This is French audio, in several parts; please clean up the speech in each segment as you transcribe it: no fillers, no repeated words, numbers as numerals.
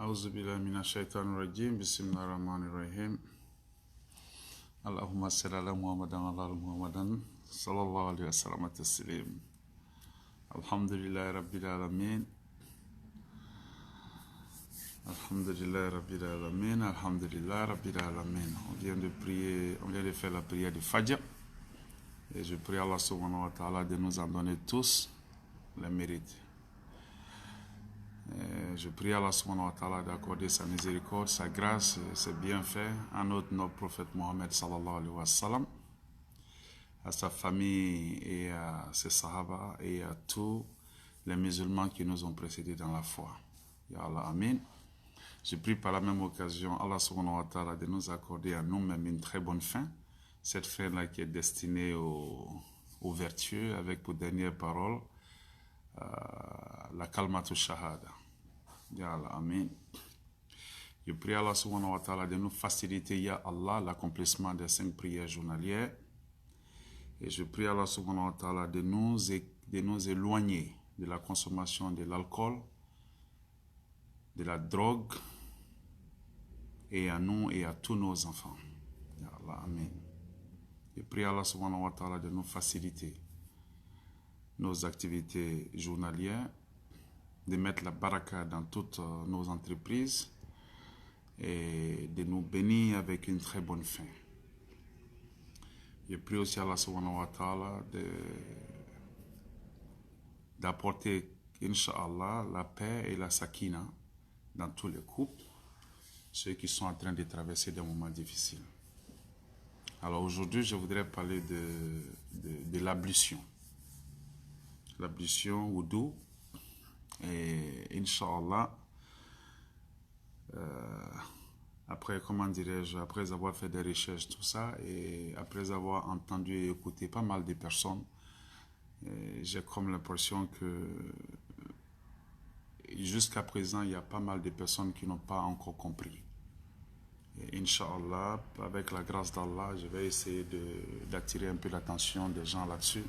أعوذ بالله من الشيطان الرجيم بسم الله الرحمن الرحيم اللهم صل على محمد وعلى آل محمد صلى الله عليه وسلم تسليم الحمد لله رب العالمين الحمد لله رب العالمين الحمد لله رب العالمين. On vient de prier, on vient de faire la prière du Fajr et je prie Allah subhanahu wa ta'ala de nous en donner tous les mérites. Je prie Allah subhanahu wa ta'ala d'accorder sa miséricorde, sa grâce et ses bienfaits à notre prophète Mohammed sallallahu alayhi wa sallam, à sa famille et à ses sahaba et à tous les musulmans qui nous ont précédés dans la foi. Ya Allah, Amin. Je prie par la même occasion Allah subhanahu wa ta'ala de nous accorder à nous-mêmes une très bonne fin, cette fin-là qui est destinée aux vertueux, avec pour dernière parole la kalmatu shahada. Ya Allah, Amin. Je prie Allah subhanahu wa ta'ala de nous faciliter, Ya Allah, l'accomplissement des 5 prières journalières. Et je prie Allah subhanahu wa ta'ala de nous éloigner de la consommation de l'alcool, de la drogue, et à nous et à tous nos enfants. Ya Allah, Amin. Je prie Allah subhanahu wa ta'ala de nous faciliter nos activités journalières, de mettre la baraka dans toutes nos entreprises et de nous bénir avec une très bonne fin. Je prie aussi Allah subhanahu wa ta'ala d'apporter, Inch'Allah, la paix et la sakina dans tous les couples, ceux qui sont en train de traverser des moments difficiles. Alors aujourd'hui, je voudrais parler de l'ablution. L'ablution wudu. Et Inch'Allah, après avoir fait des recherches, tout ça, et après avoir entendu et écouté pas mal de personnes, j'ai comme l'impression que jusqu'à présent, il y a pas mal de personnes qui n'ont pas encore compris. Et Inch'Allah, avec la grâce d'Allah, je vais essayer d'attirer un peu l'attention des gens là-dessus.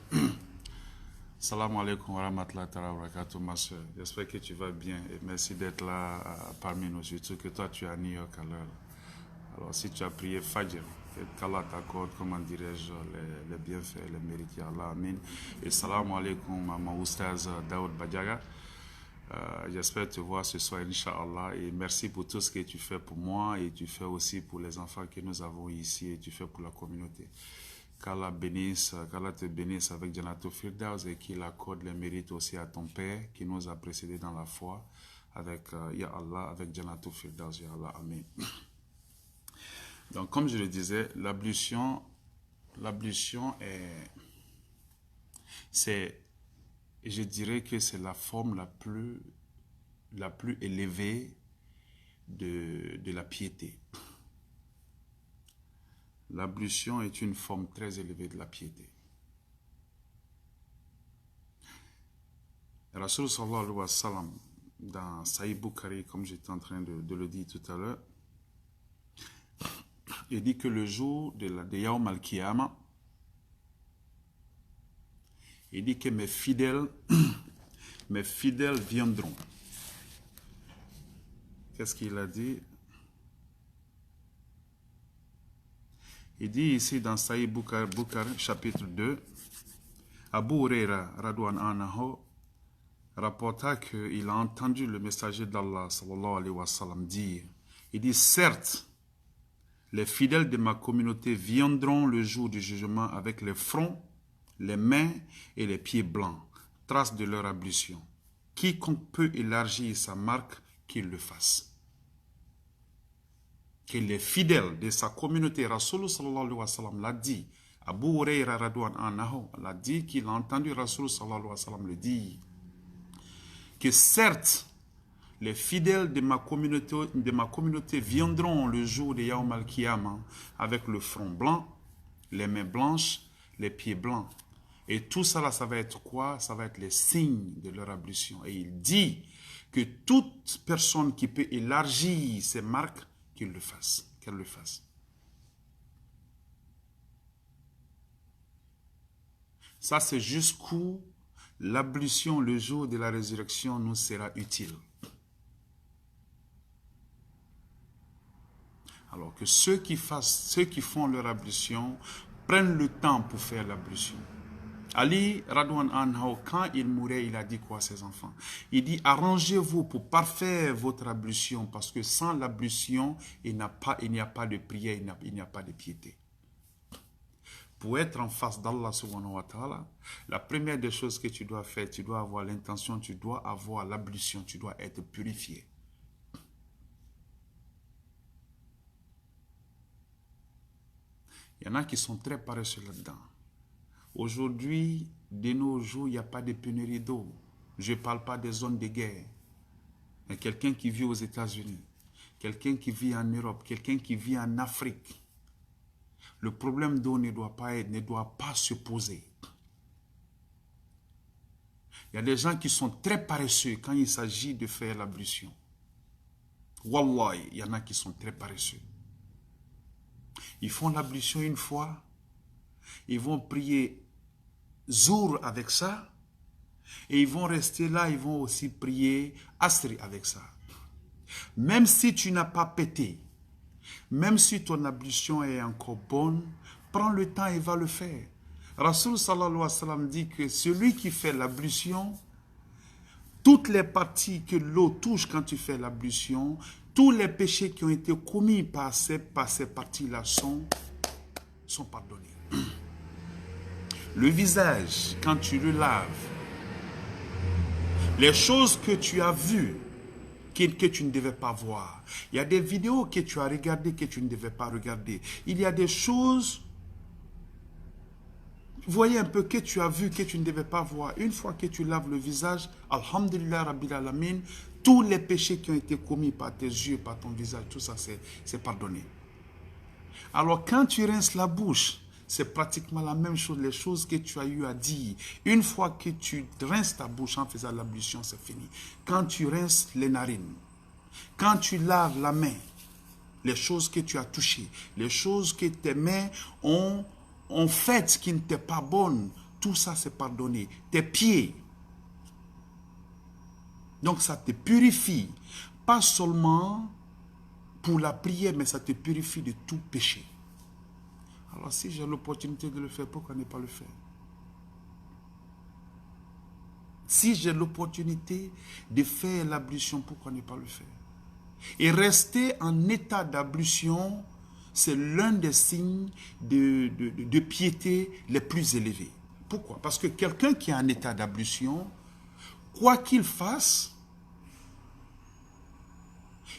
Salam alaikum wa rahmatullahi wa barakatuh, ma soeur. J'espère que tu vas bien et merci d'être là parmi nous, surtout que toi tu es à New York à l'heure. Alors si tu as prié Fajr, qu'Allah t'accorde, comment dirais-je, les bienfaits, les mérites, ya Allah, Amin. Et salam alaikum à mon oustaz Daoud Badjaga. J'espère te voir ce soir, Inch'Allah, et merci pour tout ce que tu fais pour moi et tu fais aussi pour les enfants que nous avons ici et tu fais pour la communauté. Qu'Allah te bénisse avec Jannatul Firdaus et qu'il accorde les mérites aussi à ton père qui nous a précédés dans la foi avec Ya Allah, avec Jannatul Firdaus, Ya Allah, Amen. Donc comme je le disais, l'ablution je dirais que c'est la forme la plus élevée de la piété. L'ablution est une forme très élevée de la piété. Rasul sallallahu alayhi wa sallam, dans Sahih Bukhari, comme j'étais en train de le dire tout à l'heure, il dit que le jour de Yawm al-Qiyamah, il dit que mes fidèles viendront. Qu'est-ce qu'il a dit? Il dit ici dans Sahih Bukhari, chapitre 2, Abu Huraira radouan anhu rapporta qu'il a entendu le messager d'Allah sallallahu alayhi wa sallam dire, il dit, certes, les fidèles de ma communauté viendront le jour du jugement avec les fronts, les mains et les pieds blancs, traces de leur ablution. Quiconque peut élargir sa marque, qu'il le fasse. Que les fidèles de sa communauté, Rasul sallallahu alayhi wa sallam l'a dit, Abu Huraira radouan anhu l'a dit, qu'il a entendu Rasul sallallahu alayhi wa sallam le dire, que certes, les fidèles de ma communauté viendront le jour de Yawm al-Qiyamah avec le front blanc, les mains blanches, les pieds blancs. Et tout ça, là, ça va être quoi? Ça va être les signes de leur ablution. Et il dit que toute personne qui peut élargir ses marques, qu'elle le fasse. Ça, c'est jusqu'où l'ablution le jour de la résurrection nous sera utile. Alors que ceux qui font leur ablution prennent le temps pour faire l'ablution. Ali, Radouan Anhao, quand il mourait, il a dit quoi à ses enfants? Il dit, arrangez-vous pour parfaire votre ablution, parce que sans l'ablution, il n'y a pas de prière, il n'y a pas de piété. Pour être en face d'Allah subhanahu wa ta'ala, la première des choses que tu dois faire, tu dois avoir l'intention, tu dois avoir l'ablution, tu dois être purifié. Il y en a qui sont très paresseux là-dedans. Aujourd'hui, de nos jours, il n'y a pas de pénurie d'eau. Je ne parle pas des zones de guerre. Mais quelqu'un qui vit aux États-Unis, quelqu'un qui vit en Europe, quelqu'un qui vit en Afrique, le problème d'eau ne doit pas se poser. Il y a des gens qui sont très paresseux quand il s'agit de faire l'ablution. Wallahi, il y en a qui sont très paresseux. Ils font l'ablution une fois, ils vont prier Zour avec ça, et ils vont rester là, ils vont aussi prier Asri avec ça. Même si tu n'as pas pété, même si ton ablution est encore bonne, prends le temps et va le faire. Rasoul sallallahu alayhi wa sallam dit que celui qui fait l'ablution, toutes les parties que l'eau touche quand tu fais l'ablution, tous les péchés qui ont été commis par ces parties-là sont pardonnés. Le visage, quand tu le laves, les choses que tu as vues, que tu ne devais pas voir. Il y a des vidéos que tu as regardées que tu ne devais pas regarder. Il y a des choses, voyez un peu, que tu as vues que tu ne devais pas voir. Une fois que tu laves le visage, Alhamdulillah Rabbil Alamin, tous les péchés qui ont été commis par tes yeux, par ton visage, tout ça c'est pardonné. Alors quand tu rinces la bouche, c'est pratiquement la même chose, les choses que tu as eu à dire. Une fois que tu rinces ta bouche en faisant l'ablution, c'est fini. Quand tu rinces les narines, quand tu laves la main, les choses que tu as touchées, les choses que tes mains ont fait qui n'étaient pas bonnes, tout ça c'est pardonné. Tes pieds. Donc ça te purifie, pas seulement pour la prière, mais ça te purifie de tout péché. Alors si j'ai l'opportunité de le faire, pourquoi ne pas le faire? Si j'ai l'opportunité de faire l'ablution, pourquoi ne pas le faire? Et rester en état d'ablution, c'est l'un des signes de piété les plus élevés. Pourquoi? Parce que quelqu'un qui est en état d'ablution, quoi qu'il fasse,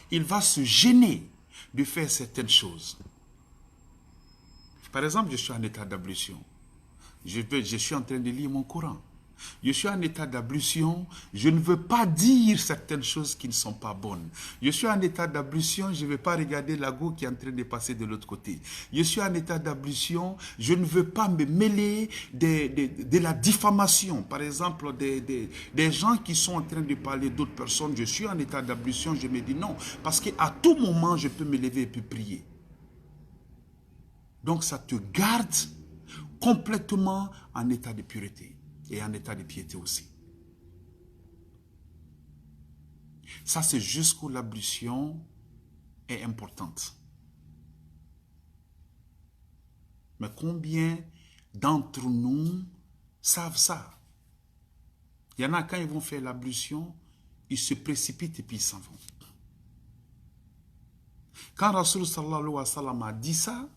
il va se gêner de faire certaines choses. Par exemple, je suis en état d'ablution. Je suis en train de lire mon Coran. Je suis en état d'ablution. Je ne veux pas dire certaines choses qui ne sont pas bonnes. Je suis en état d'ablution. Je ne vais pas regarder la go qui est en train de passer de l'autre côté. Je suis en état d'ablution. Je ne veux pas me mêler de la diffamation. Par exemple, des gens qui sont en train de parler d'autres personnes. Je suis en état d'ablution. Je me dis non. Parce qu'à tout moment, je peux me lever et puis prier. Donc ça te garde complètement en état de pureté et en état de piété aussi. Ça c'est jusqu'où l'ablution est importante. Mais combien d'entre nous savent ça? Il y en a quand ils vont faire l'ablution, ils se précipitent et puis ils s'en vont. Quand Rasoul sallallahu alayhi wa sallam a dit ça,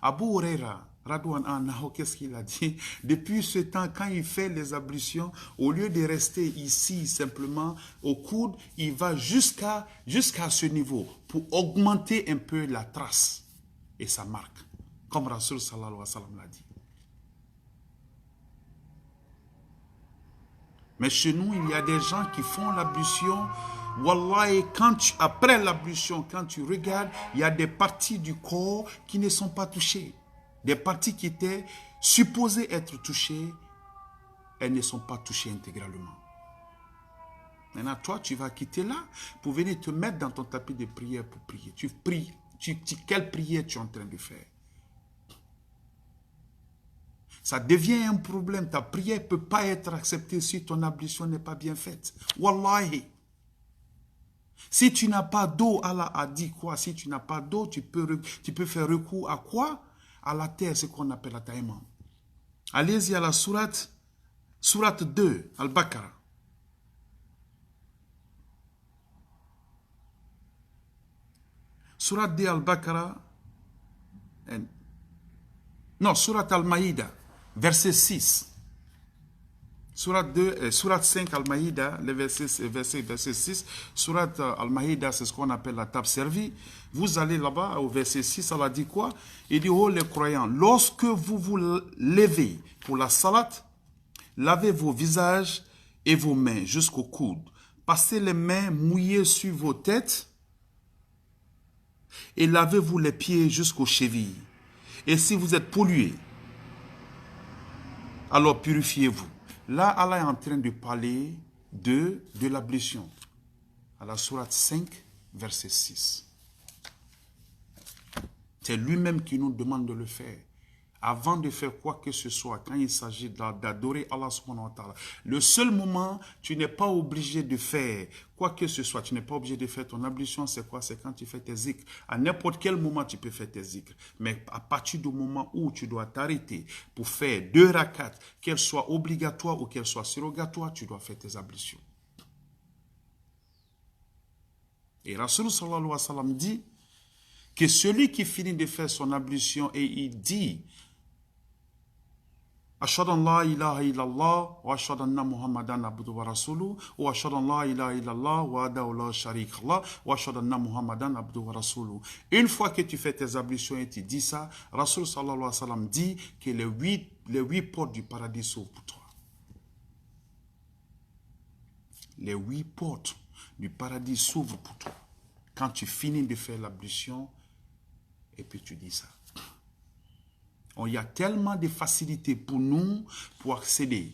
Abu Huraira, Radouan Anhao, qu'est-ce qu'il a dit? Depuis ce temps, quand il fait les ablutions, au lieu de rester ici simplement au coude, il va jusqu'à ce niveau pour augmenter un peu la trace et sa marque, comme Rasoul sallallahu alayhi wa sallam l'a dit. Mais chez nous, il y a des gens qui font l'ablution. Wallahi, après l'ablution, quand tu regardes, il y a des parties du corps qui ne sont pas touchées. Des parties qui étaient supposées être touchées, elles ne sont pas touchées intégralement. Maintenant, toi, tu vas quitter là pour venir te mettre dans ton tapis de prière pour prier. Tu pries. Quelle prière tu es en train de faire? Ça devient un problème. Ta prière ne peut pas être acceptée si ton ablution n'est pas bien faite. Wallahi. Si tu n'as pas d'eau, Allah a dit quoi? Si tu n'as pas d'eau, tu peux faire recours à quoi? À la terre, ce qu'on appelle la taïman. Allez-y à la sourate 2, Al-Baqarah. Sourate 2 Al-Baqarah. Non, sourate Al-Maïda, verset 6. Sourate 5 Al-Maïda, le verset 6. Sourate Al-Maïda, c'est ce qu'on appelle la table servie. Vous allez là-bas, au verset 6, Allah dit quoi? Il dit, oh les croyants, lorsque vous vous levez pour la salat, lavez vos visages et vos mains jusqu'au coude. Passez les mains mouillées sur vos têtes et lavez-vous les pieds jusqu'aux chevilles. Et si vous êtes pollué, alors purifiez-vous. Là, Allah est en train de parler de l'ablution. À la sourate 5, verset 6. C'est lui-même qui nous demande de le faire. Avant de faire quoi que ce soit, quand il s'agit d'adorer Allah subhanahu wa ta'ala, le seul moment, tu n'es pas obligé de faire quoi que ce soit, tu n'es pas obligé de faire ton ablution, c'est quoi? C'est quand tu fais tes zikrs. À n'importe quel moment, tu peux faire tes zikrs. Mais à partir du moment où tu dois t'arrêter pour faire 2 rakats, qu'elles soient obligatoires ou qu'elles soient surrogatoires, tu dois faire tes ablutions. Et Rasul sallallahu alayhi wa sallam dit que celui qui finit de faire son ablution et il dit Ashhadu an la ilaha illallah wa ashhadu anna Muhammadan abduhu wa rasuluhu wa ashhadu an la ilaha illallah wa wahdahu la sharika lah wa ashhadu anna Muhammadan abduhu wa rasuluhu. Une fois que tu fais tes ablutions et tu dis ça, Rasul sallallahu alayhi wa sallam dit que les huit portes du paradis s'ouvrent pour toi. Les 8 portes du paradis s'ouvrent pour toi. Quand tu finis de faire l'ablution et puis tu dis ça. Il y a tellement de facilités pour nous pour accéder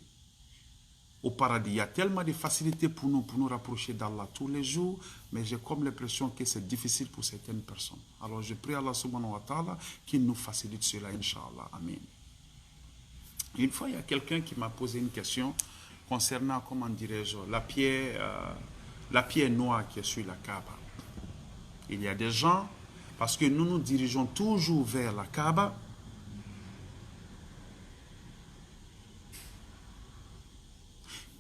au paradis. Il y a tellement de facilités pour nous rapprocher d'Allah tous les jours, mais j'ai comme l'impression que c'est difficile pour certaines personnes. Alors je prie Allah subhanahu wa ta'ala qu'il nous facilite cela, Inch'Allah. Amen. Une fois, il y a quelqu'un qui m'a posé une question concernant, comment dirais-je, la pierre noire qui est sur la Kaaba. Il y a des gens, parce que nous nous dirigeons toujours vers la Kaaba,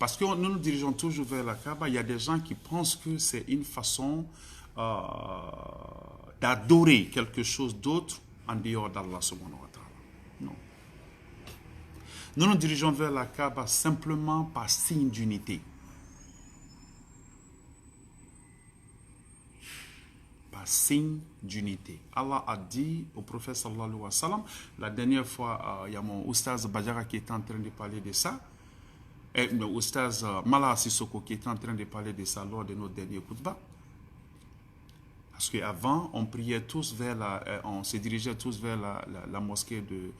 il y a des gens qui pensent que c'est une façon d'adorer quelque chose d'autre en dehors d'Allah subhanahu wa ta'ala. Non. Nous nous dirigeons vers la Kaaba simplement par signe d'unité. Par signe d'unité. Allah a dit au prophète sallallahu alayhi wa sallam, la dernière fois, il y a mon oustaz Bajara qui était en train de parler de ça, et le oustaz Mala Sissoko qui était en train de parler de ça lors de notre dernier khutbah. Parce qu'avant, on priait tous on se dirigeait tous vers la mosquée de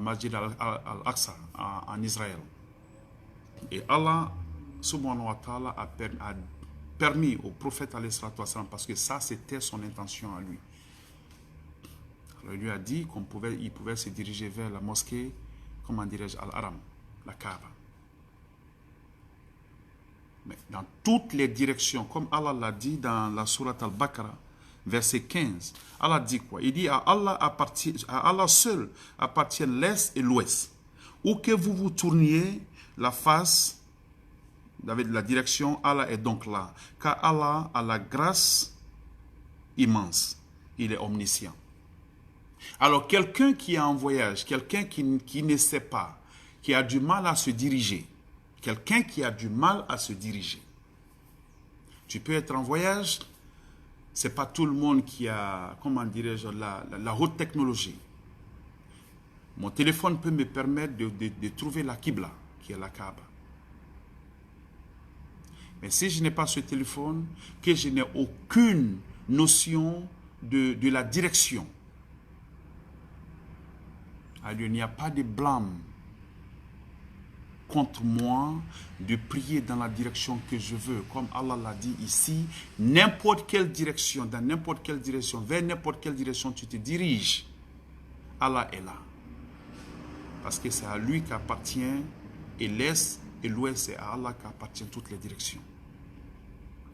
Masjid al-Aqsa en Israël. Et Allah, subhanahu wa ta'ala, a permis au prophète, parce que ça, c'était son intention à lui. Alors, il lui a dit qu'il pouvait se diriger vers la mosquée, comment dirais-je, Al-Haram, la Kaaba. Mais dans toutes les directions, comme Allah l'a dit dans la sourate Al-Baqarah, verset 15, Allah dit quoi? Il dit à Allah seul appartiennent l'Est et l'Ouest. Où que vous vous tourniez la face, avec la direction, Allah est donc là. Car Allah a la grâce immense. Il est omniscient. Alors quelqu'un qui est en voyage, quelqu'un qui ne sait pas, qui a du mal à se diriger, quelqu'un qui a du mal à se diriger. Tu peux être en voyage, ce n'est pas tout le monde qui a, comment dirais-je, la haute technologie. Mon téléphone peut me permettre de trouver la Qibla, qui est la Kaaba. Mais si je n'ai pas ce téléphone, que je n'ai aucune notion de la direction, alors il n'y a pas de blâme contre moi de prier dans la direction que je veux. Comme Allah l'a dit ici, n'importe quelle direction, dans n'importe quelle direction, vers n'importe quelle direction tu te diriges, Allah est là. Parce que c'est à lui qu'appartient et l'Est et l'Ouest, c'est à Allah qu'appartiennent toutes les directions.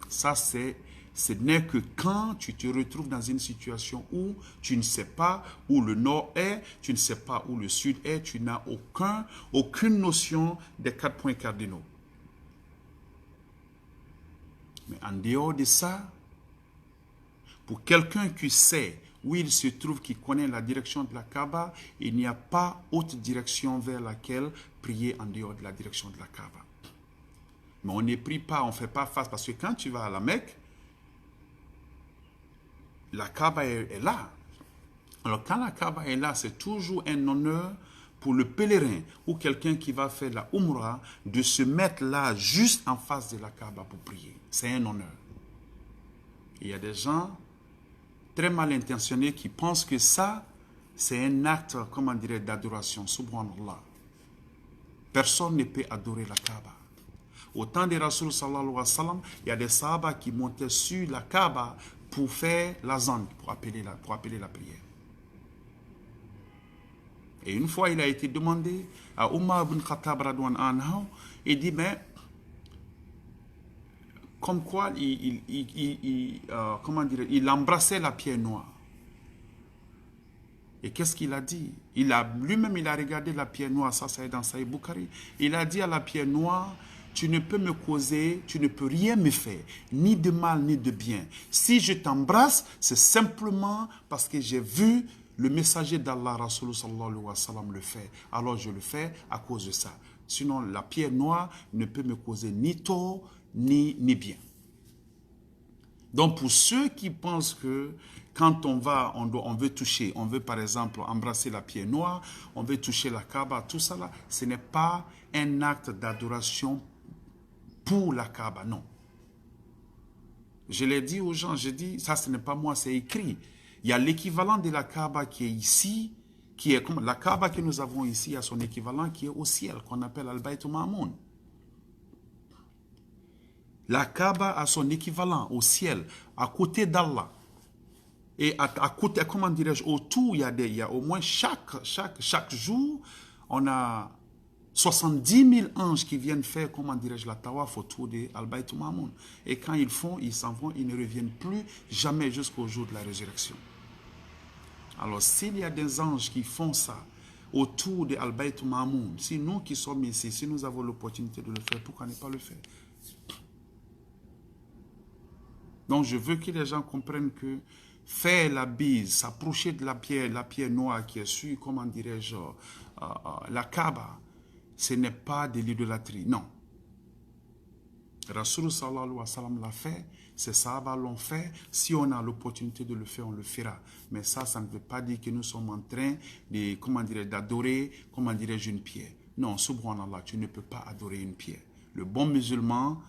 Ça, c'est Ce n'est que quand tu te retrouves dans une situation où tu ne sais pas où le nord est, tu ne sais pas où le sud est, tu n'as aucune notion des 4 points cardinaux. Mais en dehors de ça, pour quelqu'un qui sait où il se trouve, qui connaît la direction de la Kaaba, il n'y a pas autre direction vers laquelle prier en dehors de la direction de la Kaaba. Mais on ne prie pas, on ne fait pas face, parce que quand tu vas à la Mecque, la Kaaba est là. Alors quand la Kaaba est là, c'est toujours un honneur pour le pèlerin ou quelqu'un qui va faire la Umrah de se mettre là, juste en face de la Kaaba pour prier. C'est un honneur. Il y a des gens très mal intentionnés qui pensent que ça, c'est un acte, comment dirais, d'adoration. Subhanallah. Personne ne peut adorer la Kaaba. Au temps des Rasul sallallahu alayhi wa sallam, il y a des Sahaba qui montaient sur la Kaaba pour faire l'azan, pour appeler la prière. Et une fois, il a été demandé à Umar ibn Khattab radouan anhu, il dit, mais comme quoi il embrassait la pierre noire. Et qu'est-ce qu'il a dit? Lui-même, il a regardé la pierre noire, ça c'est dans Sahih Bukhari. Il a dit à la pierre noire, tu ne peux me causer, tu ne peux rien me faire, ni de mal, ni de bien. Si je t'embrasse, c'est simplement parce que j'ai vu le messager d'Allah, Rasulullah sallallahu alayhi wa sallam, le faire. Alors je le fais à cause de ça. Sinon, la pierre noire ne peut me causer ni tort, ni bien. Donc, pour ceux qui pensent que quand on veut toucher, on veut par exemple embrasser la pierre noire, on veut toucher la Kaaba, tout ça là, ce n'est pas un acte d'adoration pour la Kaaba, non. Je l'ai dit aux gens, je dis, ça ce n'est pas moi, c'est écrit. Il y a l'équivalent de la Kaaba qui est ici, qui est comme la Kaaba que nous avons ici, il y a son équivalent qui est au ciel, qu'on appelle Al-Bayt Ma'moun. La Kaaba a son équivalent au ciel, à côté d'Allah. Et à côté, comment dirais-je, autour, il y a au moins chaque jour, on a 70 000 anges qui viennent faire, comment dirais-je, la tawaf autour de Al-Bayt Ma'moun. Et quand ils s'en vont, ils ne reviennent plus jamais jusqu'au jour de la résurrection. Alors, s'il y a des anges qui font ça autour de Al-Bayt Ma'moun, si nous qui sommes ici, si nous avons l'opportunité de le faire, pourquoi ne pas le faire? Donc, je veux que les gens comprennent que faire la bise, s'approcher de la pierre noire qui est sur, comment dirais-je, la Kaaba, ce n'est pas de l'idolâtrie, non. Rasul sallallahu alayhi wa sallam l'a fait, ces Sahaba l'ont fait. Si on a l'opportunité de le faire, on le fera. Mais ça ne veut pas dire que nous sommes en train de, comment dirais, d'adorer, comment dirais-je, une pierre. Non, subhanallah, tu ne peux pas adorer une pierre. Le bon musulman,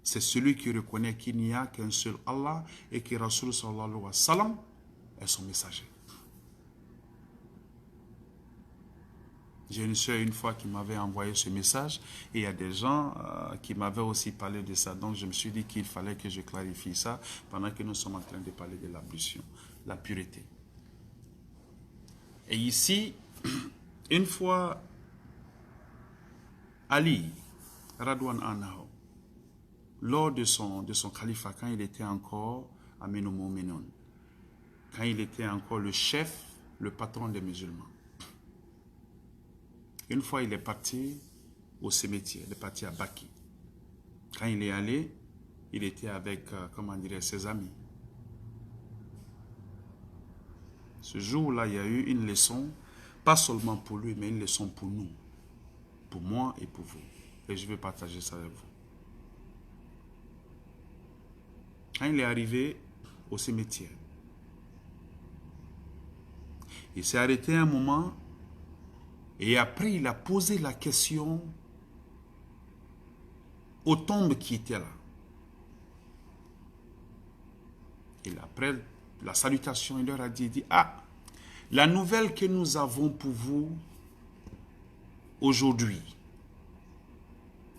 c'est celui qui reconnaît qu'il n'y a qu'un seul Allah et que Rasul sallallahu alayhi wa sallam est son messager. J'ai une soeur une fois qui m'avait envoyé ce message et il y a des gens qui m'avaient aussi parlé de ça. Donc je me suis dit qu'il fallait que je clarifie ça pendant que nous sommes en train de parler de l'ablution, la pureté. Et ici, une fois Ali, Radouan Anhu, lors de son califat, quand il était encore Amirul Mu'minin, quand il était encore le chef, le patron des musulmans, une fois, il est parti au cimetière, il est parti à Baki. Quand il est allé, il était avec, comment dirais, ses amis. Ce jour-là, il y a eu une leçon, pas seulement pour lui, mais une leçon pour nous, pour moi et pour vous. Et je vais partager ça avec vous. Quand il est arrivé au cimetière, il s'est arrêté un moment. Et après, il a posé la question aux tombes qui étaient là. Et après la salutation, il leur a dit, ah, la nouvelle que nous avons pour vous aujourd'hui.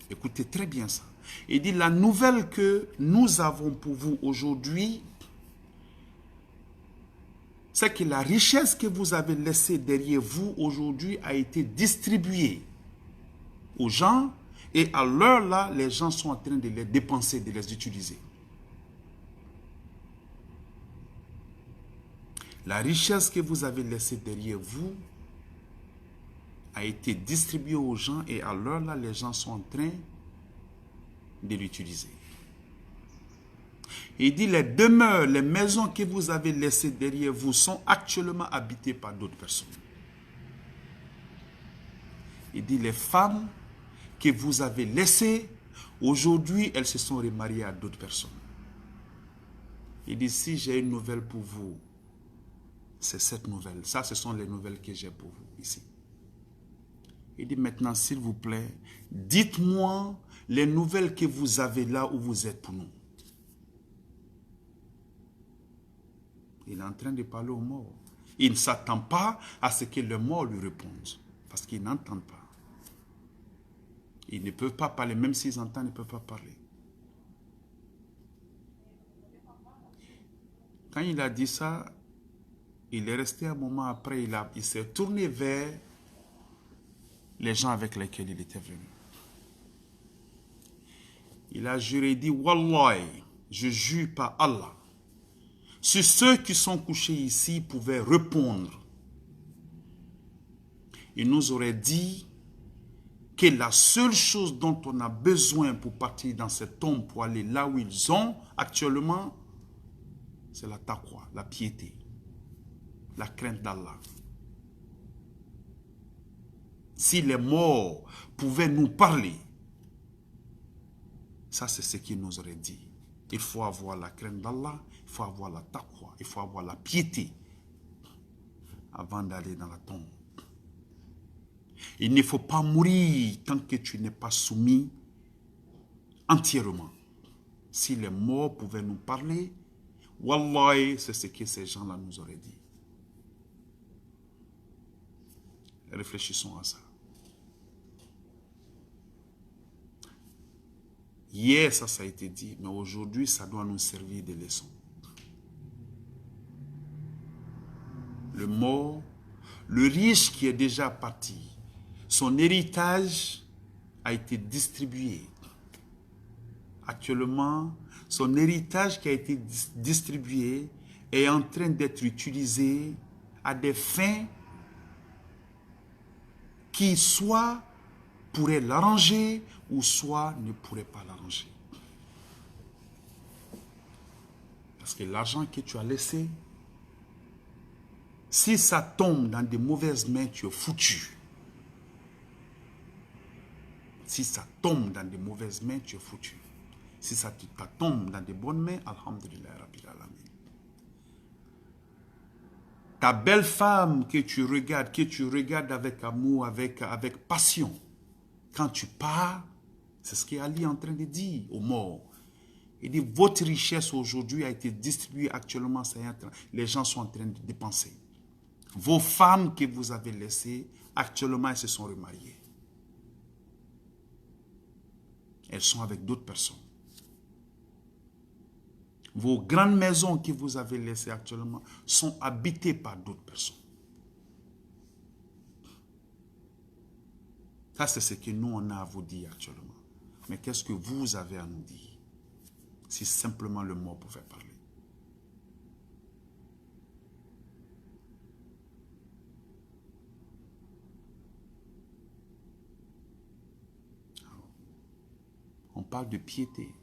Écoutez très bien ça. Il dit, la nouvelle que nous avons pour vous aujourd'hui, c'est que la richesse que vous avez laissée derrière vous aujourd'hui a été distribuée aux gens et à l'heure là, les gens sont en train de les dépenser, de les utiliser. La richesse que vous avez laissée derrière vous a été distribuée aux gens et à l'heure là, les gens sont en train de l'utiliser. Il dit, les demeures, les maisons que vous avez laissées derrière vous sont actuellement habitées par d'autres personnes. Il dit, les femmes que vous avez laissées, aujourd'hui, elles se sont remariées à d'autres personnes. Il dit, si j'ai une nouvelle pour vous, c'est cette nouvelle. Ça, ce sont les nouvelles que j'ai pour vous ici. Il dit, maintenant, s'il vous plaît, dites-moi les nouvelles que vous avez là où vous êtes pour nous. Il est en train de parler aux morts. Il ne s'attend pas à ce que les morts lui répondent. Parce qu'ils n'entendent pas. Ils ne peuvent pas parler. Même s'ils entendent, ils ne peuvent pas parler. Quand il a dit ça, il est resté un moment après. Il s'est tourné vers les gens avec lesquels il était venu. Il a juré, il dit, Wallahi, je jure par Allah. Si ceux qui sont couchés ici pouvaient répondre, il nous aurait dit que la seule chose dont on a besoin pour partir dans cette tombe, pour aller là où ils sont actuellement, c'est la taqwa, la piété, la crainte d'Allah. Si les morts pouvaient nous parler, ça c'est ce qu'il nous aurait dit. Il faut avoir la crainte d'Allah, il faut avoir la taqwa, il faut avoir la piété avant d'aller dans la tombe. Il ne faut pas mourir tant que tu n'es pas soumis entièrement. Si les morts pouvaient nous parler, wallahi, c'est ce que ces gens-là nous auraient dit. Réfléchissons à ça. Hier, ça a été dit, mais aujourd'hui, ça doit nous servir de leçon. Le mort, le riche qui est déjà parti, son héritage a été distribué. Actuellement, son héritage qui a été distribué est en train d'être utilisé à des fins qui soit pourraient l'arranger ou soit ne pourraient pas l'arranger. Parce que l'argent que tu as laissé, si ça tombe dans de mauvaises mains, tu es foutu. Si ça tombe dans de mauvaises mains, tu es foutu. Si ça tombe dans de bonnes mains, alhamdulillah rabbil alamin. Ta belle femme que tu regardes avec amour, avec passion, quand tu pars, c'est ce qu'Ali est en train de dire aux morts. Il dit, votre richesse aujourd'hui a été distribuée actuellement, les gens sont en train de dépenser. Vos femmes que vous avez laissées, actuellement, elles se sont remariées. Elles sont avec d'autres personnes. Vos grandes maisons que vous avez laissées actuellement sont habitées par d'autres personnes. Ça, c'est ce que nous, on a à vous dire actuellement. Mais qu'est-ce que vous avez à nous dire? Si simplement le mot pouvait parler. Alors, on parle de piété.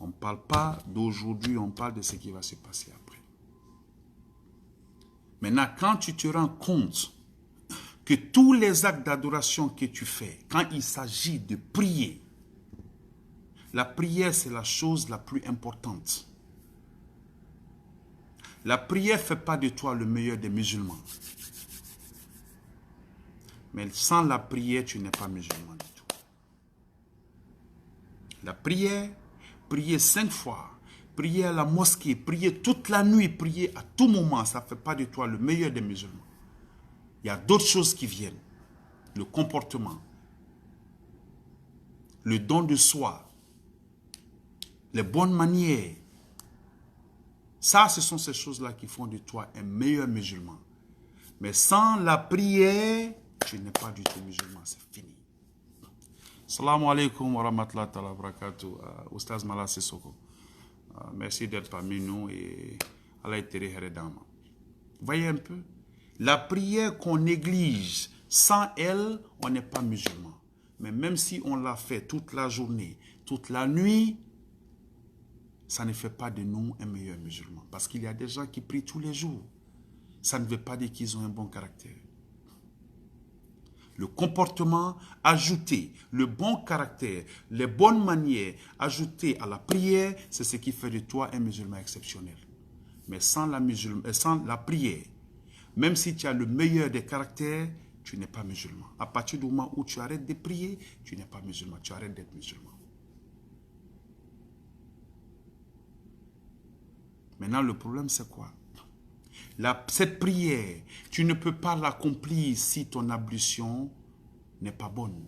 On ne parle pas d'aujourd'hui, on parle de ce qui va se passer après. Maintenant, quand tu te rends compte que tous les actes d'adoration que tu fais, quand il s'agit de prier, la prière c'est la chose la plus importante. La prière ne fait pas de toi le meilleur des musulmans. Mais sans la prière, tu n'es pas musulman du tout. La prière, prier 5 fois, prier à la mosquée, prier toute la nuit, prier à tout moment, ça ne fait pas de toi le meilleur des musulmans. Il y a d'autres choses qui viennent. Le comportement, le don de soi, les bonnes manières. Ça, ce sont ces choses-là qui font de toi un meilleur musulman. Mais sans la prière, tu n'es pas du tout musulman, c'est fini. Salam alaikum wa rahmatullahi wa barakatuh. Oustaz Mala Sissoko. Merci d'être parmi nous et Allah Etteri Heredama. Voyez un peu, la prière qu'on néglige, sans elle, on n'est pas musulman. Mais même si on l'a fait toute la journée, toute la nuit, ça ne fait pas de nous un meilleur musulman. Parce qu'il y a des gens qui prient tous les jours. Ça ne veut pas dire qu'ils ont un bon caractère. Le comportement ajouté, le bon caractère, les bonnes manières ajoutées à la prière, c'est ce qui fait de toi un musulman exceptionnel. Mais sans la prière, même si tu as le meilleur des caractères, tu n'es pas musulman. À partir du moment où tu arrêtes de prier, tu n'es pas musulman, tu arrêtes d'être musulman. Maintenant, le problème, c'est quoi? Cette prière, tu ne peux pas l'accomplir si ton ablution n'est pas bonne.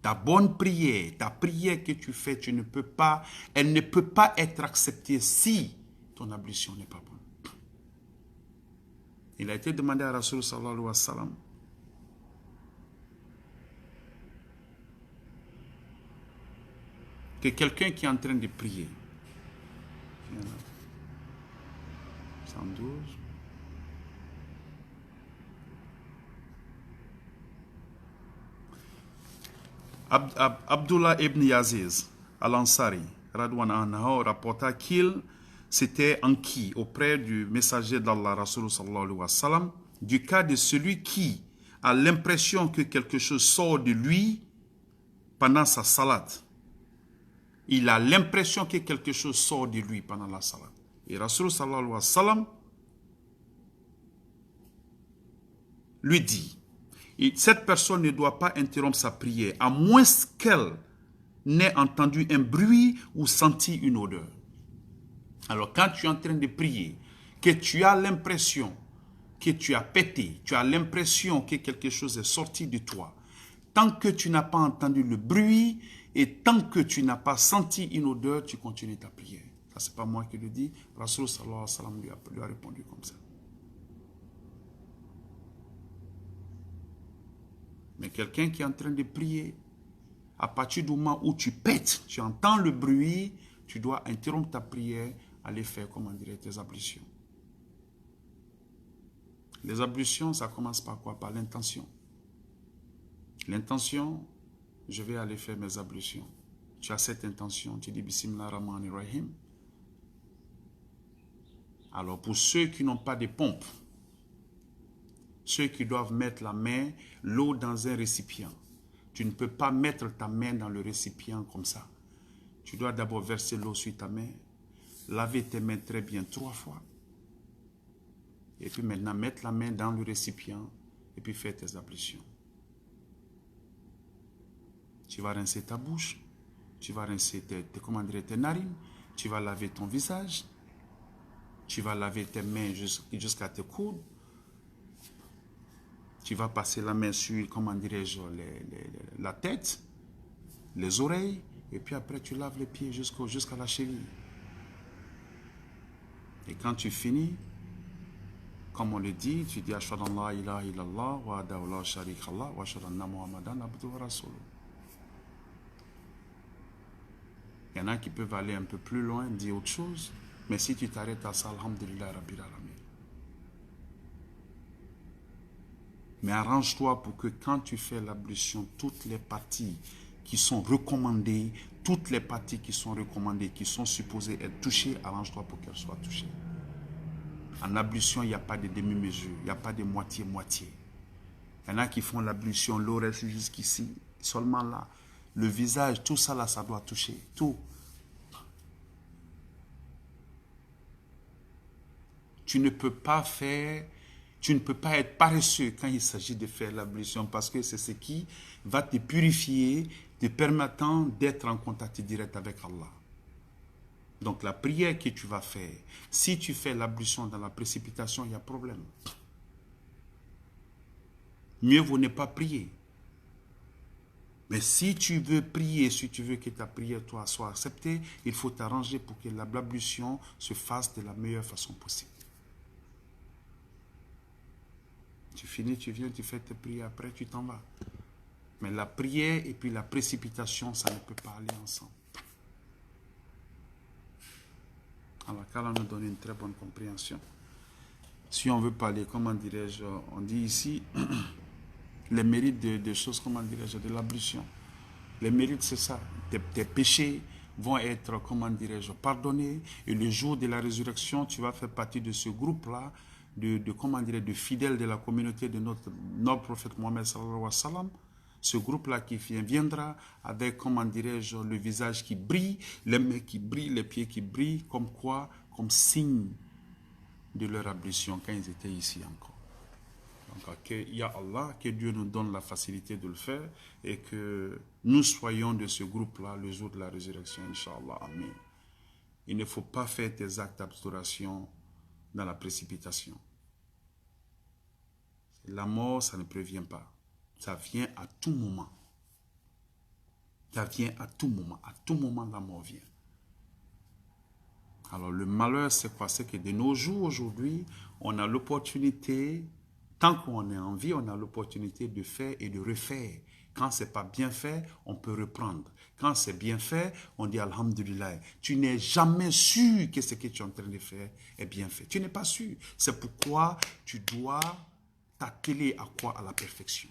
Ta bonne prière, ta prière que tu fais, tu ne peux pas, elle ne peut pas être acceptée si ton ablution n'est pas bonne. Il a été demandé à Rasul sallallahu alayhi wa sallam que quelqu'un qui est en train de prier, 112, Abdullah ibn Yaziz al-Ansari rapporta qu'il s'était enquis auprès du messager d'Allah Rasul sallallahu alayhi wa sallam du cas de celui qui a l'impression que quelque chose sort de lui pendant sa salade. Il a l'impression que quelque chose sort de lui pendant la salade. Et Rasul sallallahu alayhi wa sallam lui dit, cette personne ne doit pas interrompre sa prière à moins qu'elle n'ait entendu un bruit ou senti une odeur. Alors quand tu es en train de prier, que tu as l'impression que tu as pété, tu as l'impression que quelque chose est sorti de toi, tant que tu n'as pas entendu le bruit et tant que tu n'as pas senti une odeur, tu continues ta prière. Ça, c'est pas moi qui le dis. Rasul sallallahu alayhi wa sallam lui a répondu comme ça. Mais quelqu'un qui est en train de prier, à partir du moment où tu pètes, tu entends le bruit, tu dois interrompre ta prière, aller faire, comment dire, tes ablutions. Les ablutions, ça commence par quoi? Par l'intention. L'intention, je vais aller faire mes ablutions. Tu as cette intention, tu dis Bismillah ar-Rahman ar-Rahim. Alors pour ceux qui n'ont pas de pompe, ceux qui doivent mettre la main, l'eau dans un récipient, tu ne peux pas mettre ta main dans le récipient comme ça. Tu dois d'abord verser l'eau sur ta main, laver tes mains très bien 3 fois. Et puis maintenant, mettre la main dans le récipient et puis faire tes ablutions. Tu vas rincer ta bouche, tu vas rincer tes narines, tu vas laver ton visage, tu vas laver tes mains jusqu'à tes coudes. Tu vas passer la main sur, comment dirais-je, la tête, les oreilles, et puis après tu laves les pieds jusqu'à la cheville. Et quand tu finis, comme on le dit, tu dis Ashhadu an la ilaha illallah wa wahdahu la sharika lah wa ashhadu anna Muhammadan abduhu wa rasuluh. Il y en a qui peuvent aller un peu plus loin, dire autre chose, mais si tu t'arrêtes à ça, alhamdulillah rabbil alamin. Mais arrange-toi pour que quand tu fais l'ablution, toutes les parties qui sont recommandées, toutes les parties qui sont recommandées, qui sont supposées être touchées, arrange-toi pour qu'elles soient touchées. En ablution, il n'y a pas de demi-mesure, il n'y a pas de moitié-moitié. Il y en a qui font l'ablution, l'eau reste jusqu'ici, seulement là. Le visage, tout ça là, ça doit toucher, tout. Tu ne peux pas être paresseux quand il s'agit de faire l'ablution parce que c'est ce qui va te purifier, te permettant d'être en contact direct avec Allah. Donc la prière que tu vas faire, si tu fais l'ablution dans la précipitation, il y a problème. Mieux vaut ne pas prier. Mais si tu veux prier, si tu veux que ta prière toi soit acceptée, il faut t'arranger pour que l'ablution se fasse de la meilleure façon possible. Tu finis, tu viens, tu fais tes prières, après tu t'en vas. Mais la prière et puis la précipitation, ça ne peut pas aller ensemble. Alors, qu'Allah nous donne une très bonne compréhension. Si on veut parler, comment dirais-je, on dit ici, les mérites de choses, comment dirais-je, de l'ablution. Les mérites, c'est ça. Tes péchés vont être, comment dirais-je, pardonnés. Et le jour de la résurrection, tu vas faire partie de ce groupe-là, comment dirais, de fidèles de la communauté de notre prophète Mohammed sallallahu alayhi wa sallam. Ce groupe-là qui viendra avec, comment dirais-je, le visage qui brille, les mains qui brillent, les pieds qui brillent, comme quoi, comme signe de leur ablution quand ils étaient ici encore. Donc, qu'il y a Allah, que Dieu nous donne la facilité de le faire et que nous soyons de ce groupe-là le jour de la résurrection, Inch'Allah. Amen. Il ne faut pas faire tes actes d'adoration dans la précipitation. La mort, ça ne prévient pas. Ça vient à tout moment. Ça vient à tout moment. À tout moment, la mort vient. Alors, le malheur, c'est quoi? C'est que de nos jours, aujourd'hui, on a l'opportunité, tant qu'on est en vie, on a l'opportunité de faire et de refaire. Quand ce n'est pas bien fait, on peut reprendre. Quand c'est bien fait, on dit Alhamdulillah. Tu n'es jamais sûr que ce que tu es en train de faire est bien fait. Tu n'es pas sûr. C'est pourquoi tu dois t'atteler à quoi? À la perfection.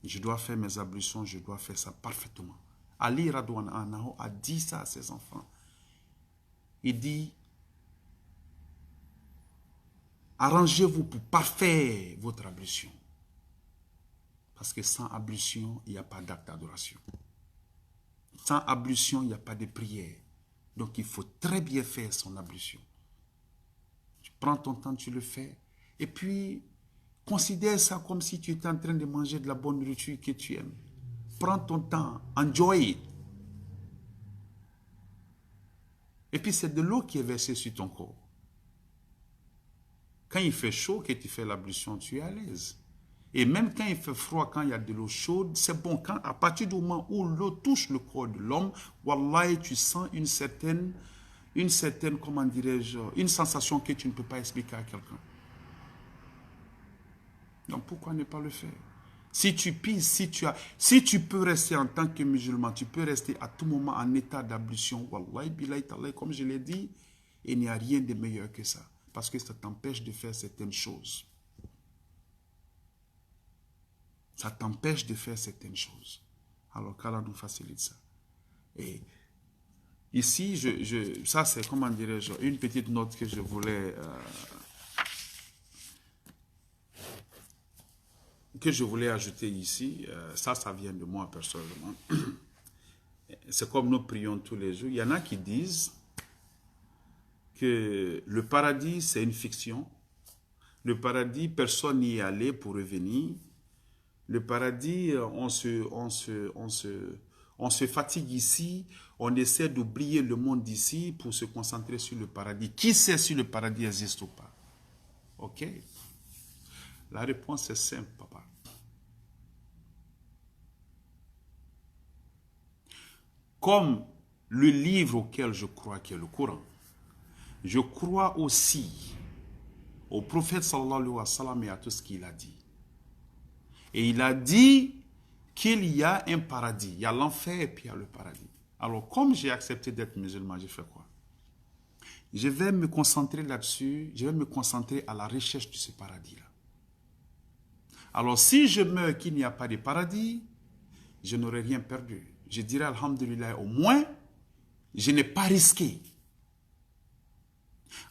Je dois faire mes ablutions, je dois faire ça parfaitement. Ali Radouan Anhu a dit ça à ses enfants. Il dit, arrangez-vous pour parfaire votre ablution. Parce que sans ablution, il n'y a pas d'acte d'adoration. Sans ablution, il n'y a pas de prière. Donc il faut très bien faire son ablution. Tu prends ton temps, tu le fais. Et puis, considère ça comme si tu étais en train de manger de la bonne nourriture que tu aimes. Prends ton temps, enjoy it. Et puis c'est de l'eau qui est versée sur ton corps. Quand il fait chaud, que tu fais l'ablution, tu es à l'aise. Et même quand il fait froid, quand il y a de l'eau chaude, c'est bon. Quand, à partir du moment où l'eau touche le corps de l'homme, wallahi, tu sens une certaine, comment dirais-je, une sensation que tu ne peux pas expliquer à quelqu'un. Donc pourquoi ne pas le faire? Si tu pises, si tu peux rester en tant que musulman, tu peux rester à tout moment en état d'ablution. Wallahi, billahi, tallahi, comme je l'ai dit, il n'y a rien de meilleur que ça. Parce que ça t'empêche de faire certaines choses. Ça t'empêche de faire certaines choses. Alors qu'Allah nous facilite ça. Et ici, ça c'est, comment dirais-je, une petite note que je voulais... ajouter ici, ça vient de moi personnellement. C'est comme nous prions tous les jours. Il y en a qui disent que le paradis, c'est une fiction. Le paradis, personne n'y est allé pour revenir. Le paradis, on se fatigue ici, on essaie d'oublier le monde d'ici pour se concentrer sur le paradis. Qui sait si le paradis existe ou pas? Ok? La réponse est simple, papa. Comme le livre auquel je crois, qui est le Coran, je crois aussi au prophète sallallahu alayhi wa sallam et à tout ce qu'il a dit. Et il a dit qu'il y a un paradis. Il y a l'enfer et puis il y a le paradis. Alors, comme j'ai accepté d'être musulman, j'ai fait quoi? Je vais me concentrer là-dessus. Je vais me concentrer à la recherche de ce paradis-là. Alors, si je meurs qu'il n'y a pas de paradis, je n'aurai rien perdu. Je dirais, alhamdulillah, au moins, je n'ai pas risqué.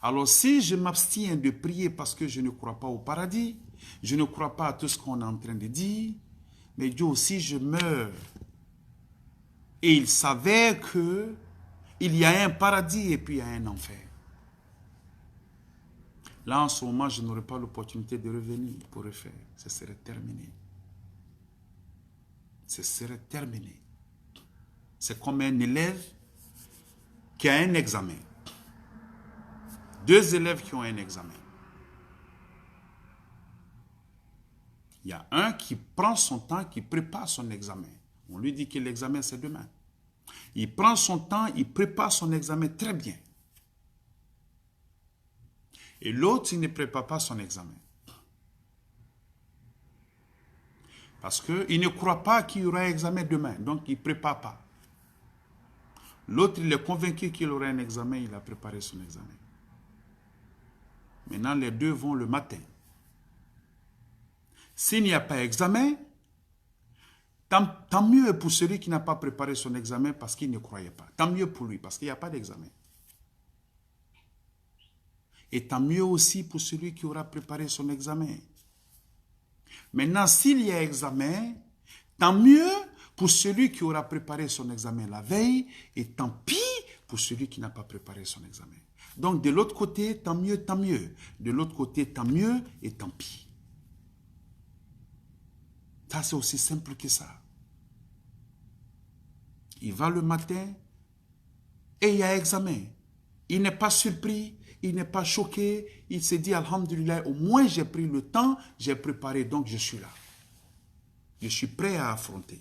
Alors, si je m'abstiens de prier parce que je ne crois pas au paradis, je ne crois pas à tout ce qu'on est en train de dire, mais Dieu aussi, je meurs. Et il s'avère que il y a un paradis et puis il y a un enfer. Là, en ce moment, je n'aurai pas l'opportunité de revenir pour refaire. Ce serait terminé. Ce serait terminé. C'est comme un élève qui a un examen. Deux élèves qui ont un examen. Il y a un qui prend son temps, qui prépare son examen. On lui dit que l'examen, c'est demain. Il prend son temps, il prépare son examen très bien. Et l'autre, il ne prépare pas son examen. Parce qu'il ne croit pas qu'il y aura un examen demain, donc il ne prépare pas. L'autre, il est convaincu qu'il aura un examen, il a préparé son examen. Maintenant, les deux vont le matin. S'il n'y a pas d'examen, tant mieux pour celui qui n'a pas préparé son examen parce qu'il ne croyait pas. Tant mieux pour lui parce qu'il n'y a pas d'examen. Et tant mieux aussi pour celui qui aura préparé son examen. Maintenant, s'il y a examen, tant mieux pour celui qui aura préparé son examen la veille et tant pis pour celui qui n'a pas préparé son examen. Donc, de l'autre côté, tant mieux, tant mieux. De l'autre côté, tant mieux et tant pis. Ça, c'est aussi simple que ça. Il va le matin et il y a examen. Il n'est pas surpris, il n'est pas choqué. Il se dit, alhamdulillah, au moins j'ai pris le temps, j'ai préparé, donc je suis là. Je suis prêt à affronter.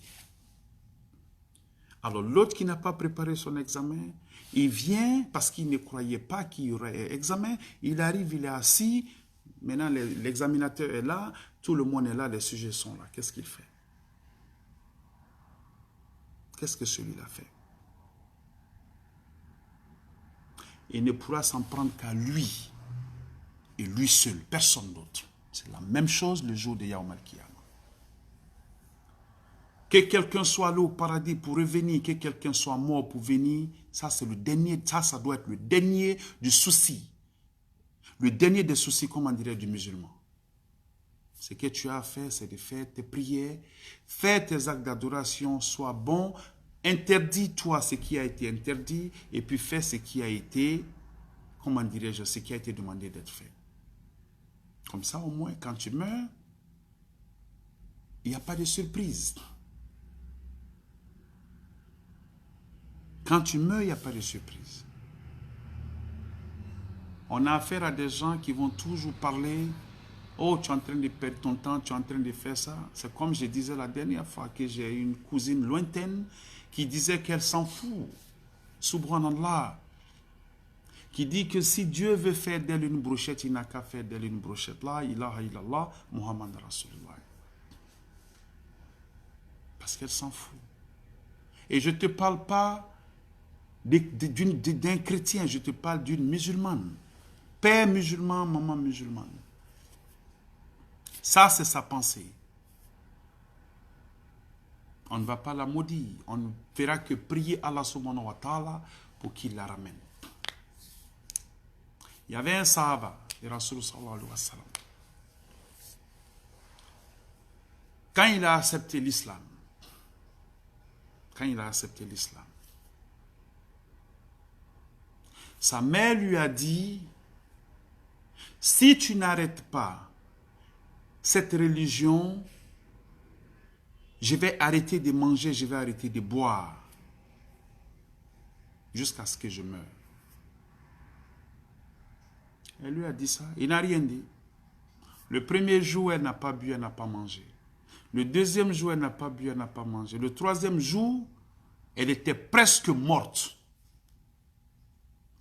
Alors l'autre qui n'a pas préparé son examen, il vient parce qu'il ne croyait pas qu'il y aurait examen. Il arrive, il est assis. Maintenant, l'examinateur est là. Tout le monde est là, les sujets sont là. Qu'est-ce qu'il fait? Qu'est-ce que celui-là fait? Il ne pourra s'en prendre qu'à lui. Et lui seul, personne d'autre. C'est la même chose le jour de Yaoum al-Qiyamah. Que quelqu'un soit allé au paradis pour revenir, que quelqu'un soit mort pour venir, ça c'est le dernier, ça doit être le dernier du souci. Le dernier des soucis, comme on dirait, du musulman. Ce que tu as à faire, c'est de faire tes prières, faire tes actes d'adoration, sois bon, interdis-toi ce qui a été interdit, et puis fais ce qui a été, comment dirais-je, ce qui a été demandé d'être fait. Comme ça, au moins, quand tu meurs, il n'y a pas de surprise. Quand tu meurs, il n'y a pas de surprise. On a affaire à des gens qui vont toujours parler. Oh, tu es en train de perdre ton temps, tu es en train de faire ça. C'est comme je disais la dernière fois que j'ai une cousine lointaine qui disait qu'elle s'en fout. Subhanallah. Qui dit que si Dieu veut faire d'elle une brochette, il n'a qu'à faire d'elle une brochette. La ilaha illallah, Muhammad Rasulullah. Parce qu'elle s'en fout. Et je ne te parle pas d'un chrétien, je te parle d'une musulmane. Père musulman, maman musulmane. Ça, c'est sa pensée. On ne va pas la maudire. On ne fera que prier Allah subhanahu wa ta'ala pour qu'il la ramène. Il y avait un sahaba, le Rasul sallallahu alayhi wa sallam. Quand il a accepté l'islam, sa mère lui a dit, si tu n'arrêtes pas cette religion, je vais arrêter de manger, je vais arrêter de boire, jusqu'à ce que je meure. Elle lui a dit ça, il n'a rien dit. Le premier jour, elle n'a pas bu, elle n'a pas mangé. Le deuxième jour, elle n'a pas bu, elle n'a pas mangé. Le troisième jour, elle était presque morte.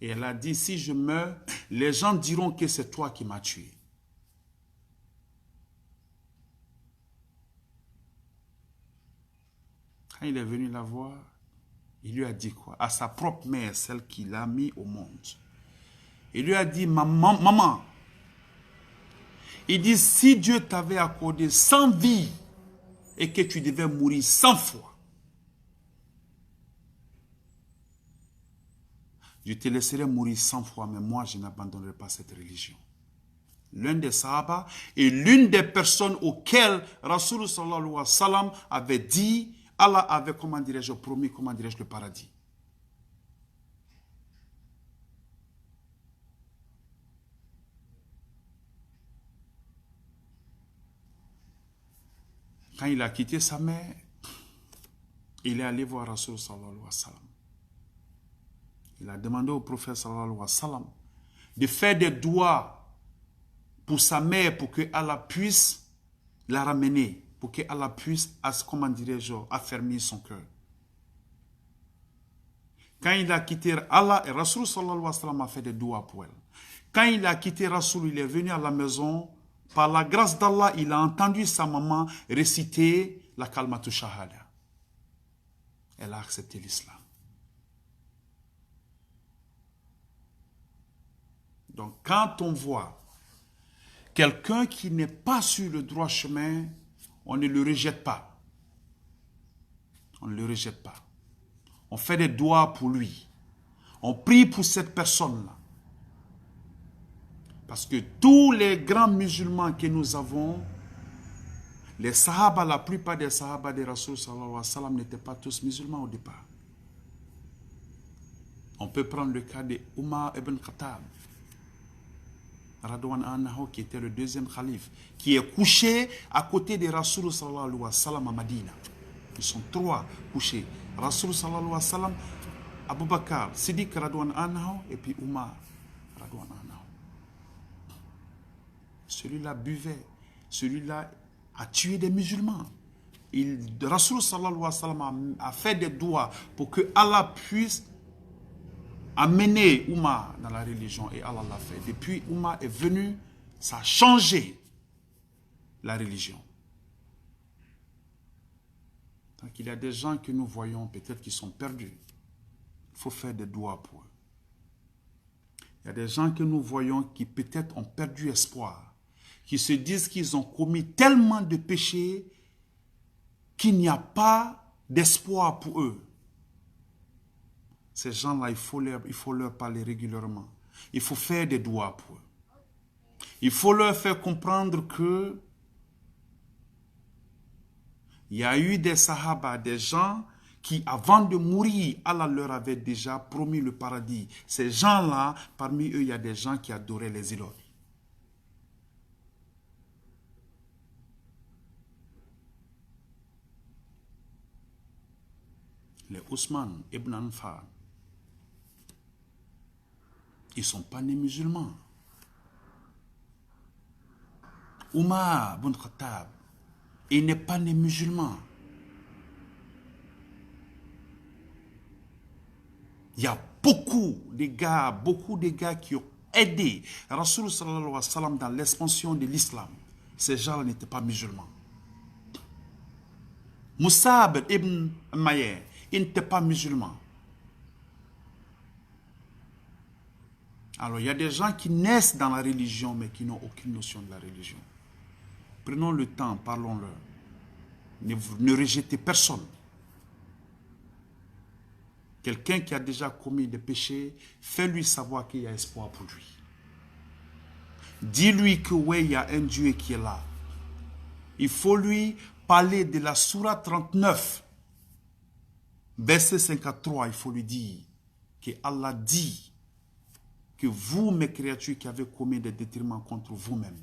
Et elle a dit, si je meurs, les gens diront que c'est toi qui m'as tué. Quand il est venu la voir, il lui a dit quoi? À sa propre mère, celle qui l'a mis au monde. Il lui a dit, maman, il dit, si Dieu t'avait accordé 100 vies et que tu devais mourir 100 fois, je te laisserai mourir 100 fois, mais moi, je n'abandonnerai pas cette religion. L'un des Sahaba et l'une des personnes auxquelles Rasul sallallahu alayhi wa sallam avait dit, Allah avait, comment dirais-je, promis, comment dirais-je, le paradis. Quand il a quitté sa mère, il est allé voir Rasul sallallahu alayhi wa sallam. Il a demandé au prophète sallallahu alayhi wa sallam de faire des doigts pour sa mère, pour que Allah puisse la ramener, pour que Allah puisse, comment dirais-je, affermir son cœur. Quand il a quitté Allah, et Rasul sallallahu alayhi wa sallam a fait des doigts pour elle. Quand il a quitté Rasul, il est venu à la maison, par la grâce d'Allah, il a entendu sa maman réciter la kalmatu shahada. Elle a accepté l'islam. Donc, quand on voit quelqu'un qui n'est pas sur le droit chemin, on ne le rejette pas. On ne le rejette pas. On fait des doigts pour lui. On prie pour cette personne-là. Parce que tous les grands musulmans que nous avons, les sahaba, la plupart des sahaba des Rasul sallallahu alayhi wa sallam n'étaient pas tous musulmans au départ. On peut prendre le cas de Umar ibn Khattab, Radwan Anhu, qui était le deuxième calife, qui est couché à côté des Rasul sallallahu alayhi wa sallam à Madina. Ils sont trois couchés. Rasul sallallahu alayhi wa sallam, Abu Bakr, Siddiq Radwan Anhu et puis Umar Radwan Anhu. Celui-là buvait, celui-là a tué des musulmans. Rasul sallallahu alayhi wa sallam a fait des doigts pour que Allah puisse amener Umar dans la religion, et Allah l'a fait. Depuis Umar est venu, ça a changé la religion. Donc il y a des gens que nous voyons peut-être qui sont perdus. Il faut faire des doigts pour eux. Il y a des gens que nous voyons qui peut-être ont perdu espoir, qui se disent qu'ils ont commis tellement de péchés qu'il n'y a pas d'espoir pour eux. Ces gens-là, il faut leur parler régulièrement. Il faut faire des doigts pour eux. Il faut leur faire comprendre que il y a eu des sahaba, des gens qui, avant de mourir, Allah leur avait déjà promis le paradis. Ces gens-là, parmi eux, il y a des gens qui adoraient les idoles. Les Ousmane ibn Affan, ils ne sont pas nés musulmans. Umar ibn Khattab, il n'est pas né musulman. Il y a beaucoup de gars qui ont aidé Rasul sallallahu alayhi wa sallam dans l'expansion de l'islam. Ces gens n'étaient pas musulmans. Musab ibn Umayr, il n'était pas musulman. Alors il y a des gens qui naissent dans la religion mais qui n'ont aucune notion de la religion. Prenons le temps, parlons-leur. Ne rejetez personne. Quelqu'un qui a déjà commis des péchés, fais-lui savoir qu'il y a espoir pour lui. Dis-lui que oui, il y a un Dieu qui est là. Il faut lui parler de la Sourate 39, verset 53. Il faut lui dire que Allah dit que vous, mes créatures, qui avez commis des détriments contre vous-même,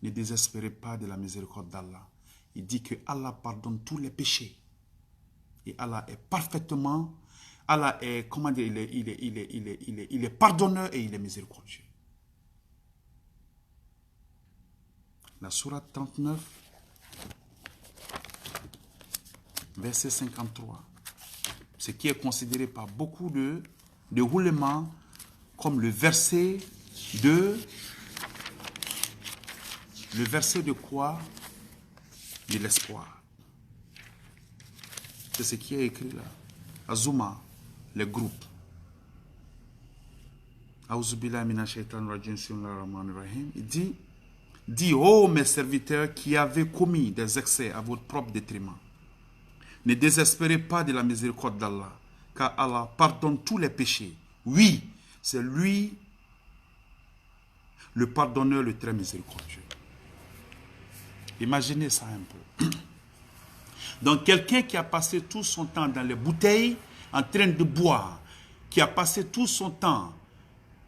ne désespérez pas de la miséricorde d'Allah. Il dit que Allah pardonne tous les péchés. Et Allah est parfaitement, Allah est, comment dire, il est pardonneur et il est miséricordieux. La sourate 39, verset 53. Ce qui est considéré par beaucoup de oulémas comme le verset de quoi? De l'espoir. C'est ce qui est écrit là. Azuma, les groupes. Il dit, ô mes serviteurs qui avez commis des excès à votre propre détriment, ne désespérez pas de la miséricorde d'Allah, car Allah pardonne tous les péchés. Oui, c'est lui le pardonneur, le très miséricordieux. Imaginez ça un peu. Donc quelqu'un qui a passé tout son temps dans les bouteilles, en train de boire, qui a passé tout son temps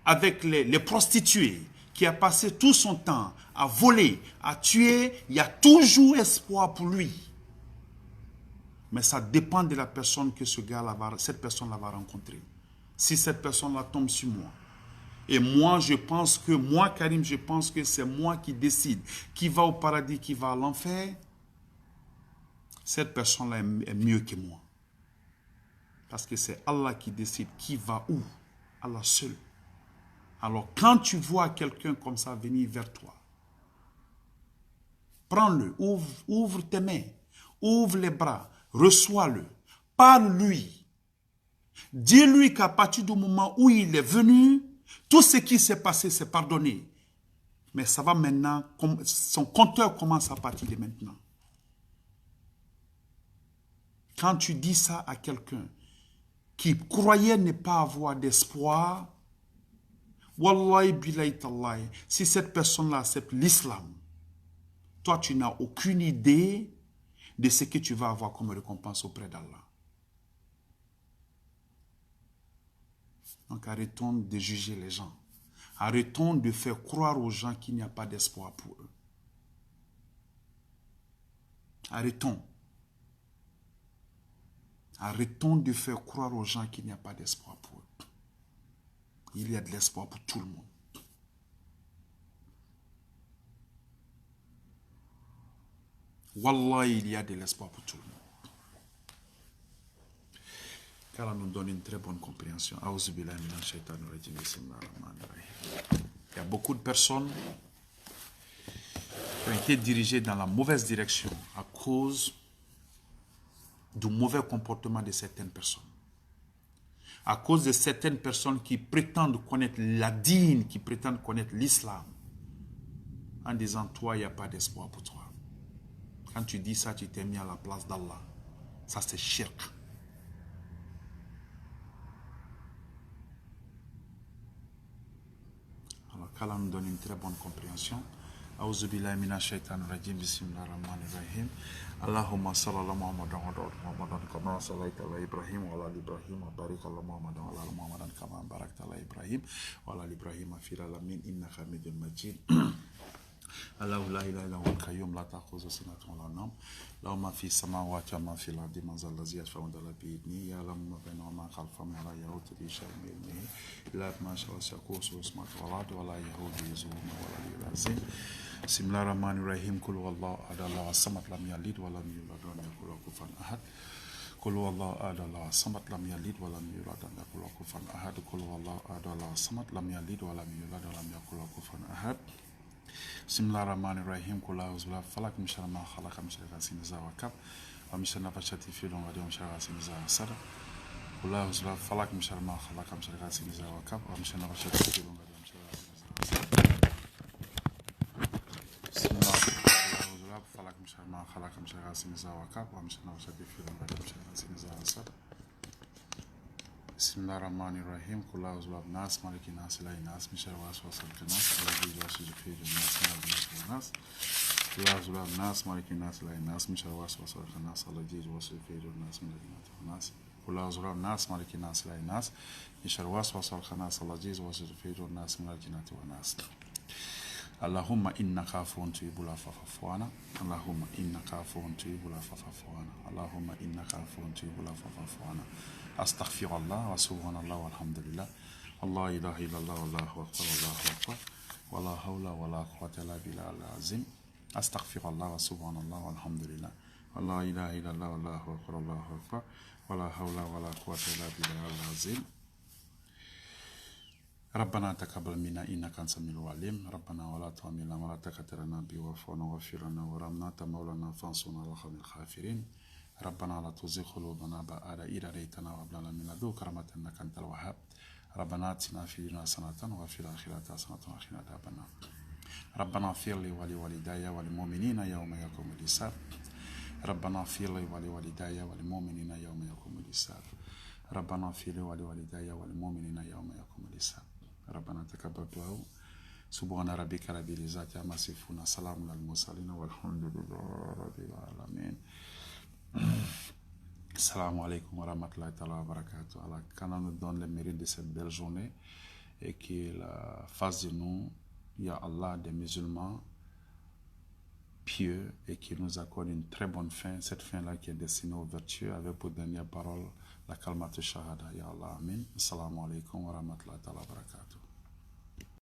avec les prostituées, qui a passé tout son temps à voler, à tuer, il y a toujours espoir pour lui. Mais ça dépend de la personne que cette personne-là va rencontrer. Si cette personne-là tombe sur moi, et moi, Karim, je pense que c'est moi qui décide qui va au paradis, qui va à l'enfer. Cette personne-là est mieux que moi. Parce que c'est Allah qui décide qui va où. Allah seul. Alors, quand tu vois quelqu'un comme ça venir vers toi, prends-le, ouvre tes mains, ouvre les bras, reçois-le, parle-lui. Dis-lui qu'à partir du moment où il est venu, tout ce qui s'est passé, c'est pardonné. Mais ça va maintenant, son compteur commence à partir de maintenant. Quand tu dis ça à quelqu'un qui croyait ne pas avoir d'espoir, wallahi billahi tallahi, si cette personne-là accepte l'islam, toi tu n'as aucune idée de ce que tu vas avoir comme récompense auprès d'Allah. Donc arrêtons de juger les gens. Arrêtons de faire croire aux gens qu'il n'y a pas d'espoir pour eux. Arrêtons. Arrêtons de faire croire aux gens qu'il n'y a pas d'espoir pour eux. Il y a de l'espoir pour tout le monde. Wallah, il y a de l'espoir pour tout le monde. Car elle nous donne une très bonne compréhension. Il y a beaucoup de personnes qui ont été dirigées dans la mauvaise direction à cause du mauvais comportement de certaines personnes. À cause de certaines personnes qui prétendent connaître la dîne, qui prétendent connaître l'islam, en disant, toi, il n'y a pas d'espoir pour toi. Quand tu dis ça, tu t'es mis à la place d'Allah. Ça, c'est shirk. Alors, qu'Allah nous donne une très bonne compréhension. أعوذ بالله من الشيطان الرجيم بسم الله الرحمن الرحيم اللهم صل على محمد وعلى محمد كما صليت على إبراهيم وعلى آل إبراهيم وبارك على محمد وعلى آل محمد كما باركت على إبراهيم وعلى آل إبراهيم في العالمين إنك حميد مجيد الله لا إله إلا هو القيوم لا تأخذه سنة ولا نوم له ما في السماوات وما في الأرض من ذا الذي يشفع عنده بإذنه يعلم ما بينهما وما خلفهم ولا يؤوده شيء من علمه إلا ما شاء الله يكون اسمه الأرض ولا يؤوده حفظهما ولا العظيم بسم الله الرحمن الرحيم قل هو الله أحد الله الصمد لم يلد ولم يولد ولم يكن له كفوا أحد قل هو الله أحد الله الصمد لم يلد ولم يولد ولم يكن له كفوا أحد قل هو الله أحد الله الصمد لم يلد ولم يولد ولم يكن له كفوا أحد بسم الله الرحمن الرحيم قل أعوذ بالله فلك من شر ما خلق من شر غاسق إذا وقب ومن شر النفاثات في العقد ومن شر غاسق إذا حسد قل أعوذ بالله فلك من شر ما خلق من شر غاسق إذا وقب ومن شر النفاثات في العقد ومن شر غاسق إذا حسد بسم الله أعوذ بالله فلك من شر ما خلق من شر غاسق إذا وقب ومن شر النفاثات في العقد ومن شر غاسق إذا حسد بسم الله الرحمن الرحيم قل أعوذ برب الناس مالك الناس إله الناس من شر الوسواس الخناس الذي يوسوس في الناس من الناس قل أعوذ برب الناس مالك الناس إله الناس من شر الوسواس الخناس الذي يوسوس في الناس من الناس قل أعوذ برب الناس مالك الناس إله الناس من شر الوسواس الخناس الذي يوسوس في الناس من الناس اللهم إنك عفو تحب العفو فاعف عنا اللهم إنك عفو تحب العفو فاعف عنا اللهم إنك عفو تحب العفو فاعف عنا أستغفر الله وسبحان الله والحمد لله الله إله إلا الله والله أكبر والله أكبر ولا حول ولا قوة إلا بالله العظيم أستغفر الله وسبحان الله والحمد لله الله إله إلا الله والله أكبر والله أكبر ولا حول ولا قوة إلا بالله العظيم ربنا تقبل منا إنك أنت السميع العليم ربنا ولا تحملنا ولا تكترنا بوفونا واغفر لنا ورحمنا مولانا فانصرنا على القوم الكافرين ربنا لا تزغ قلوبنا بعد إذ هديتنا وهب لنا من لدنك رحمة إنك أنت الوهاب ربنا آتنا في الدنيا حسنة وفي الآخرة حسنة وقنا عذاب النار ربنا اغفر لي ولوالدي وللمؤمنين يوم يقوم الحساب ربنا اغفر لي ولوالدي وللمؤمنين يوم يقوم الحساب ربنا اغفر لي ولوالدي وللمؤمنين يوم يقوم الحساب ربنا تقبل دعاء سبحان ربك رب العزة عما يصفون سلام على المرسلين والحمد لله رب العالمين Assalamu alaikum wa rahmatullahi wa barakatuh. Allah, qu'Allah nous donne le mérite de cette belle journée et qu'il fasse de nous, ya Allah, des musulmans pieux et qu'il nous accorde une très bonne fin, cette fin-là qui est destinée aux vertus avec pour dernière parole la kalmat shahada. Ya Allah, amin. Assalamu alaikum wa rahmatullahi wa barakatuh.